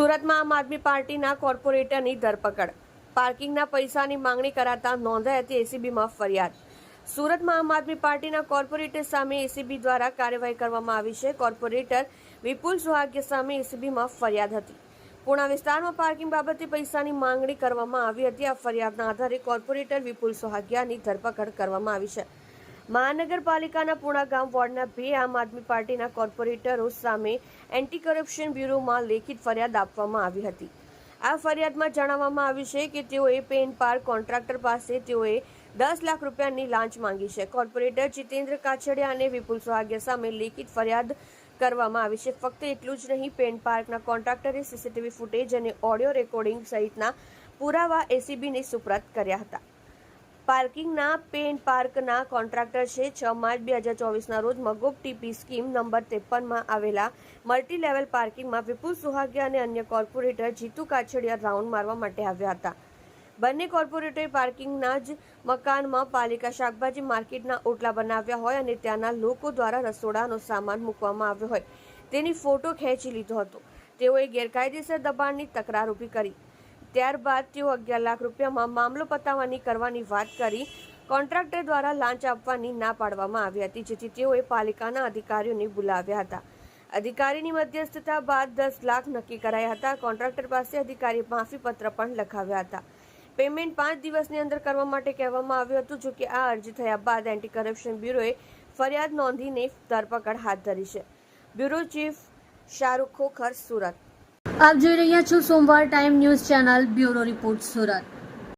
સુરતમાં આમ આદમી પાર્ટીના કોર્પોરેટરની ધરપકડ. પાર્કિંગના પૈસાની માંગણી કરાતા નોંધાઈ હતી એસીબીમાં ફરિયાદ. સુરતમાં આમ આદમી પાર્ટીના કોર્પોરેટર સામે એસીબી દ્વારા કાર્યવાહી કરવામાં આવી છે. કોર્પોરેટર વિપુલ સોહાગિયા સામે એસીબીમાં ફરિયાદ હતી. પૂણા વિસ્તારમાં પાર્કિંગ બાબતે પૈસાની માંગણી કરવામાં આવી હતી. આ ફરિયાદના આધારે કોર્પોરેટર વિપુલ સોહાગિયાની ધરપકડ કરવામાં આવી છે. મહાનગરપાલિકાના પૂણા ગામ વોર્ડના 2 આમ આદમી પાર્ટીના કોર્પોરેટરો સામે એન્ટી કરપ્શન બ્યુરોમાં લેખિત ફરિયાદ આપવામાં આવી હતી. આ ફરિયાદમાં જણાવવામાં આવ્યું છે કે તેઓએ પેન પાર્ક કોન્ટ્રાક્ટર પાસે તેઓએ 10 લાખ રૂપિયાની લાંચ માંગી છે. કોર્પોરેટર જીતેન્દ્ર કાછડિયા અને વિપુલ સોહાગિયા સામે લેખિત ફરિયાદ કરવામાં આવી છે. ફક્ત એટલું જ નહીં, પેન પાર્કના કોન્ટ્રાક્ટરે સીસીટીવી ફૂટેજ અને ઓડિયો રેકોર્ડિંગ સહિતના પુરાવા એસીબીને સુપ્રત કર્યા હતા. પાર્કિંગના પેન પાર્કના કોન્ટ્રાક્ટર છે. 6 માર્ચ 2024ના રોજ મગોબ ટીપી સ્કીમ નંબર 53માં આવેલા મલ્ટી લેવલ પાર્કિંગમાં વિપુલ સોહાગિયા અને અન્ય કોર્પોરેટર જીતુ કાછડિયા રાઉન્ડ મારવા માટે આવ્યા હતા. બંને કોર્પોરેટરે પાર્કિંગના જ મકાનમાં પાલિકા શાકભાજી માર્કેટના ઓટલા બનાવ્યા હોય અને ત્યાંના લોકો દ્વારા રસોડાનો સામાન મૂકવામાં આવ્યો હોય તેની ફોટો ખેંચી લીધો હતો. તેઓએ ગેરકાયદેસર દબાણની તકરાર ઊભી કરી. ત્યારબાદ તેઓ 11 લાખ રૂપિયામાં મામલો પતાવવાની કરવાની વાત કરી. કોન્ટ્રાક્ટર દ્વારા લાંચ આપવાની ના પાડવામાં આવી હતી, જેથી તેઓએ પાલિકાના અધિકારીઓને બોલાવ્યા હતા. અધિકારીની મધ્યસ્થતા બાદ 10 લાખ નક્કી કરાયા હતા. કોન્ટ્રાક્ટર પાસે અધિકારી માફી પત્ર પણ લખાવ્યા હતા. પેમેન્ટ 5 દિવસની અંદર કરવા માટે કહેવામાં આવ્યું હતું. જોકે આ અરજી થયા બાદ એન્ટી કરપ્શન બ્યુરોએ ફરિયાદ નોંધીને ધરપકડ હાથ ધરી છે. Bureau chief Shahrukh Khokhar, Surat. આપ જોઈ રહ્યા છો સોમવાર time news channel bureau report Surat.